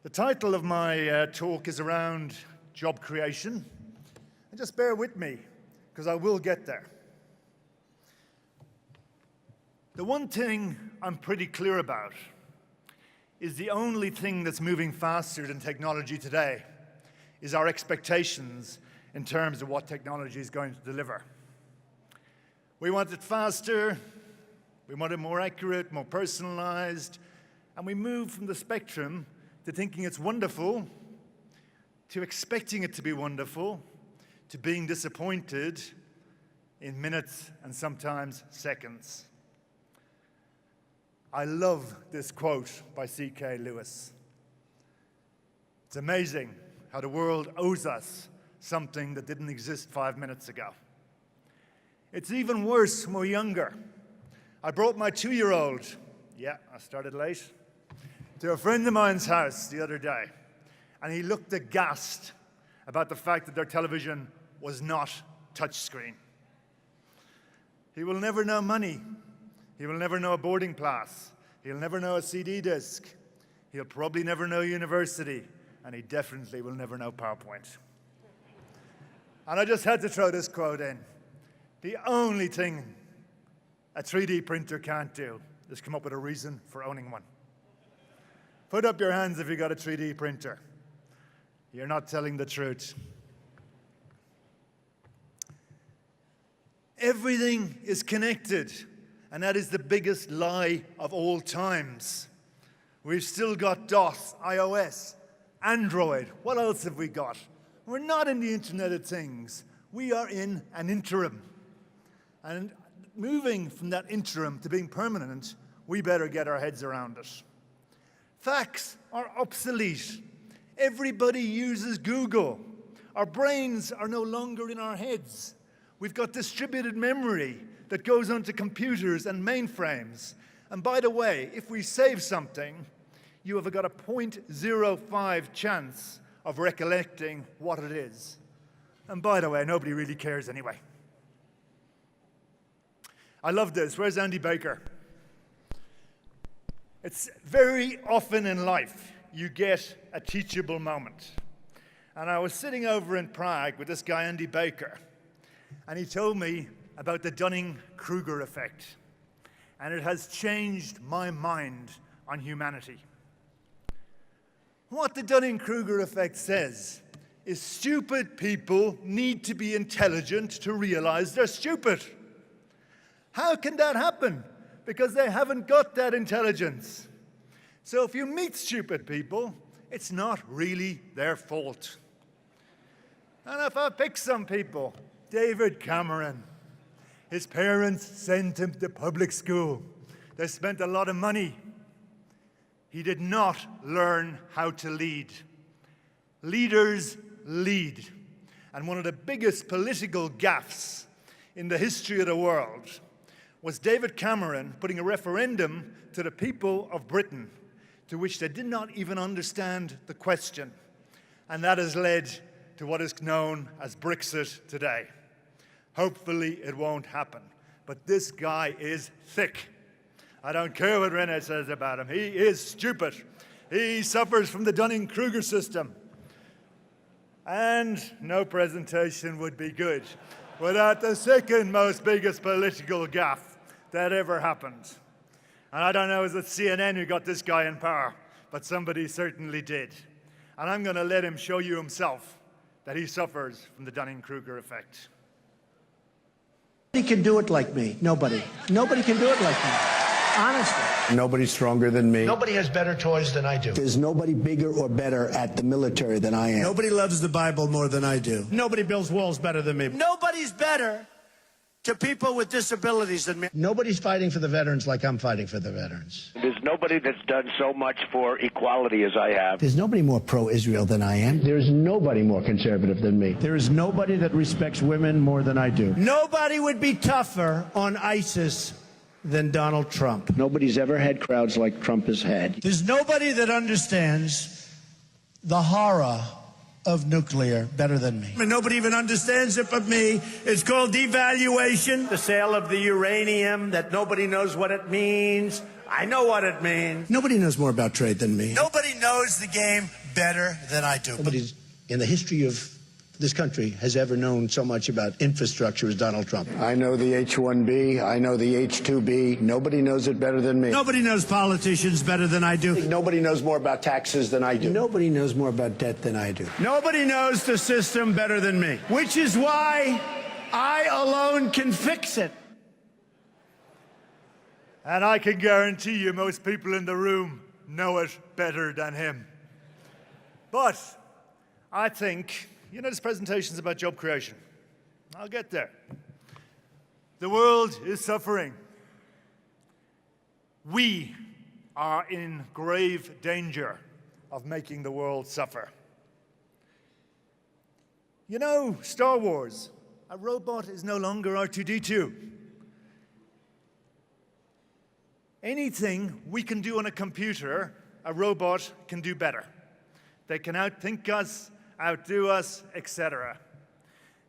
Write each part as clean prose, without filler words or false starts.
The title of my talk is around job creation. And just bear with me, because I will get there. The one thing I'm pretty clear about is the only thing that's moving faster than technology today is our expectations in terms of what technology is going to deliver. We want it faster, we want it more accurate, more personalized, and we move from the spectrum to thinking it's wonderful, to expecting it to be wonderful, to being disappointed in minutes and sometimes seconds. I love this quote by C.K. Lewis. It's amazing how the world owes us something that didn't exist 5 minutes ago. It's even worse when we're younger. I brought my 2-year-old, yeah, I started late, to a friend of mine's house the other day, and he looked aghast about the fact that their television was not touchscreen. He will never know money. He will never know a boarding pass. He'll never know a CD disc. He'll probably never know university, and he definitely will never know PowerPoint. And I just had to throw this quote in. The only thing a 3D printer can't do is come up with a reason for owning one. Put up your hands if you got a 3D printer. You're not telling the truth. Everything is connected, and that is the biggest lie of all times. We've still got DOS, iOS, Android. What else have we got? We're not in the Internet of Things. We are in an interim. And moving from that interim to being permanent, we better get our heads around it. Facts are obsolete. Everybody uses Google. Our brains are no longer in our heads. We've got distributed memory that goes onto computers and mainframes. And by the way, if we save something, you have got a 0.05 chance of recollecting what it is. And by the way, nobody really cares anyway. I love this. Where's Andy Baker? It's very often in life you get a teachable moment. And I was sitting over in Prague with this guy, Andy Baker, and he told me about the Dunning-Kruger effect. And it has changed my mind on humanity. What the Dunning-Kruger effect says is stupid people need to be intelligent to realize they're stupid. How can that happen? Because they haven't got that intelligence. So if you meet stupid people, it's not really their fault. And if I pick some people, David Cameron, his parents sent him to public school. They spent a lot of money. He did not learn how to lead. Leaders lead. And one of the biggest political gaffes in the history of the world was David Cameron putting a referendum to the people of Britain, to which they did not even understand the question. And that has led to what is known as Brexit today. Hopefully it won't happen. But this guy is thick. I don't care what René says about him. He is stupid. He suffers from the Dunning-Kruger system. And no presentation would be good without the second most biggest political gaffe that ever happened. And I don't know, is it CNN who got this guy in power? But somebody certainly did. And I'm going to let him show you himself that he suffers from the Dunning-Kruger effect. Nobody can do it like me. Nobody. Nobody can do it like me. Honestly. Nobody's stronger than me. Nobody has better toys than I do. There's nobody bigger or better at the military than I am. Nobody loves the Bible more than I do. Nobody builds walls better than me. Nobody's better to people with disabilities than me. Nobody's fighting for the veterans like I'm fighting for the veterans. There's nobody that's done so much for equality as I have. There's nobody more pro-Israel than I am. There's nobody more conservative than me. There is nobody that respects women more than I do. Nobody would be tougher on ISIS than Donald Trump. Nobody's ever had crowds like Trump has had. There's nobody that understands the horror of nuclear better than me. And nobody even understands it but me. It's called devaluation. The sale of the uranium, that nobody knows what it means. I know what it means. Nobody knows more about trade than me. Nobody knows the game better than I do. Nobody in the history of this country has ever known so much about infrastructure as Donald Trump. I know the H-1B. I know the H-2B. Nobody knows it better than me. Nobody knows politicians better than I do. Nobody knows more about taxes than I do. Nobody knows more about debt than I do. Nobody knows the system better than me. Which is why I alone can fix it. And I can guarantee you most people in the room know it better than him. But I think, you know, this presentation's about job creation. I'll get there. The world is suffering. We are in grave danger of making the world suffer. You know, Star Wars, a robot is no longer R2-D2. Anything we can do on a computer, a robot can do better. They can outthink us, outdo us, etc.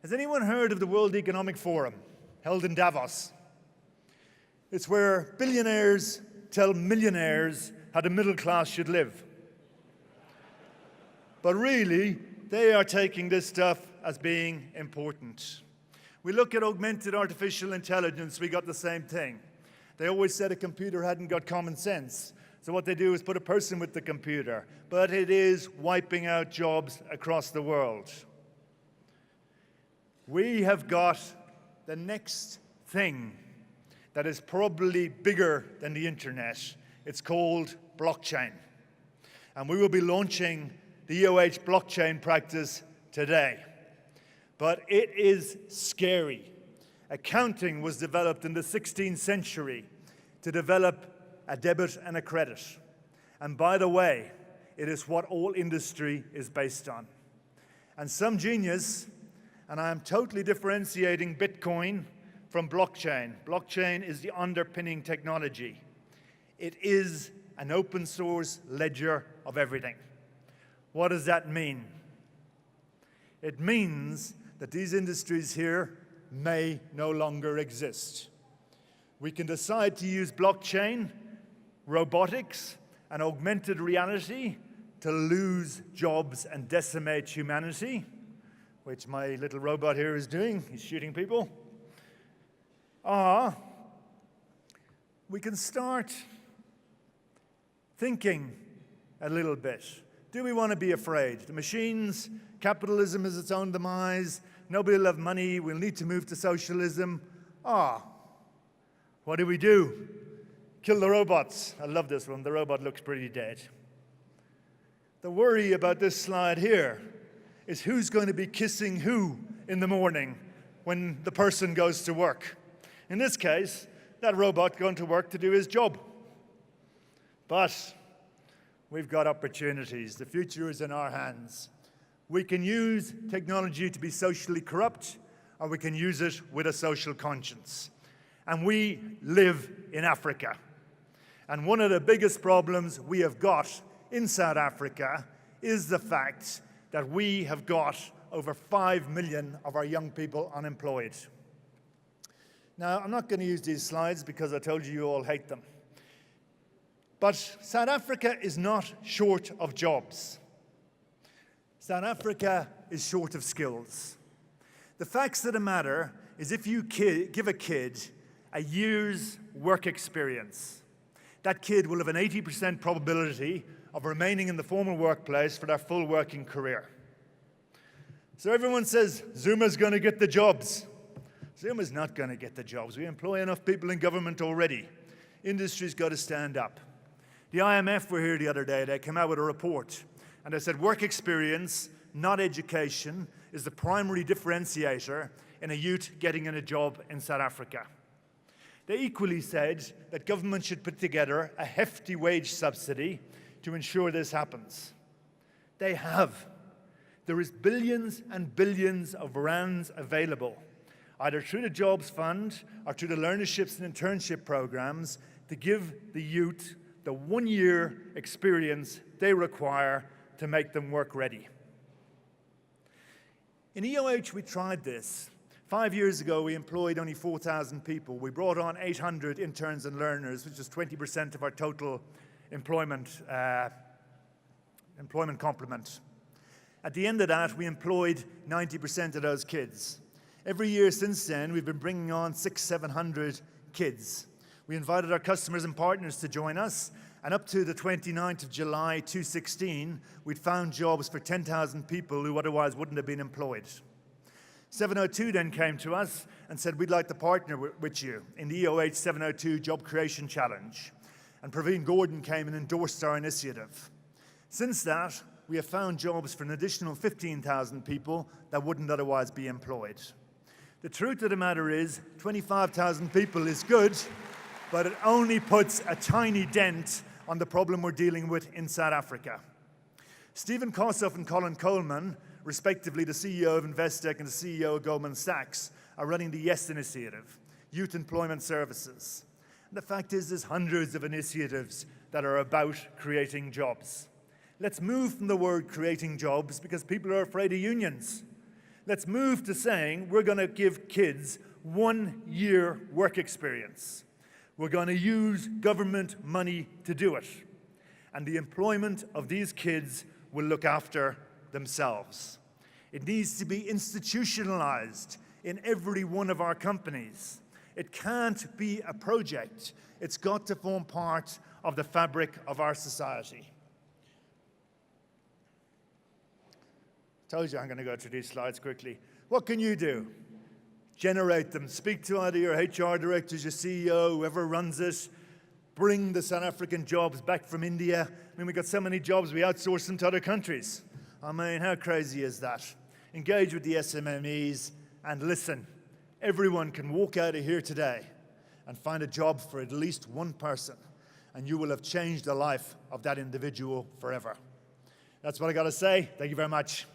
Has anyone heard of the World Economic Forum, held in Davos? It's where billionaires tell millionaires how the middle class should live. But really, they are taking this stuff as being important. We look at augmented artificial intelligence, we got the same thing. They always said a computer hadn't got common sense. So what they do is put a person with the computer. But it is wiping out jobs across the world. We have got the next thing that is probably bigger than the internet. It's called blockchain. And we will be launching the EOH blockchain practice today. But it is scary. Accounting was developed in the 16th century to develop a debit and a credit. And by the way, it is what all industry is based on. And some genius, and I am totally differentiating Bitcoin from blockchain. Blockchain is the underpinning technology. It is an open source ledger of everything. What does that mean? It means that these industries here may no longer exist. We can decide to use blockchain, robotics, and augmented reality to lose jobs and decimate humanity, which my little robot here is doing. He's shooting people. We can start thinking a little bit. Do we want to be afraid? The machines, capitalism is its own demise, nobody will have money, we'll need to move to socialism. What do? Kill the robots. I love this one. The robot looks pretty dead. The worry about this slide here is who's going to be kissing who in the morning when the person goes to work. In this case, that robot going to work to do his job. But we've got opportunities. The future is in our hands. We can use technology to be socially corrupt, or we can use it with a social conscience. And we live in Africa. And one of the biggest problems we have got in South Africa is the fact that we have got over 5 million of our young people unemployed. Now, I'm not going to use these slides because I told you all hate them. But South Africa is not short of jobs. South Africa is short of skills. The facts of the matter is if you give a kid a year's work experience, that kid will have an 80% probability of remaining in the formal workplace for their full working career. So everyone says, Zuma's going to get the jobs. Zuma's not going to get the jobs. We employ enough people in government already. Industry's got to stand up. The IMF were here the other day. They came out with a report. And they said work experience, not education, is the primary differentiator in a youth getting in a job in South Africa. They equally said that government should put together a hefty wage subsidy to ensure this happens. They have. There is billions and billions of rands available, either through the Jobs Fund or through the learnerships and internship programs, to give the youth the 1-year experience they require to make them work ready. In EOH, we tried this. 5 years ago, we employed only 4,000 people. We brought on 800 interns and learners, which is 20% of our total employment complement. At the end of that, we employed 90% of those kids. Every year since then, we've been bringing on 600-700 kids. We invited our customers and partners to join us, and up to the 29th of July 2016, we'd found jobs for 10,000 people who otherwise wouldn't have been employed. 702 then came to us and said, we'd like to partner with you in the EOH 702 Job Creation Challenge. And Praveen Gordon came and endorsed our initiative. Since that, we have found jobs for an additional 15,000 people that wouldn't otherwise be employed. The truth of the matter is, 25,000 people is good, but it only puts a tiny dent on the problem we're dealing with in South Africa. Stephen Kossoff and Colin Coleman, respectively the CEO of Investec and the CEO of Goldman Sachs, are running the YES initiative, Youth Employment Services. And the fact is, there's hundreds of initiatives that are about creating jobs. Let's move from the word creating jobs because people are afraid of unions. Let's move to saying we're going to give kids 1 year work experience. We're going to use government money to do it. And the employment of these kids will look after themselves. It needs to be institutionalized in every one of our companies. It can't be a project. It's got to form part of the fabric of our society. Told you I'm going to go through these slides quickly. What can you do? Generate them. Speak to either your HR directors, your CEO, whoever runs it. Bring the South African jobs back from India. I mean, we've got so many jobs, we outsource them to other countries. I mean, how crazy is that? Engage with the SMMEs and listen. Everyone can walk out of here today and find a job for at least one person, and you will have changed the life of that individual forever. That's what I got to say. Thank you very much.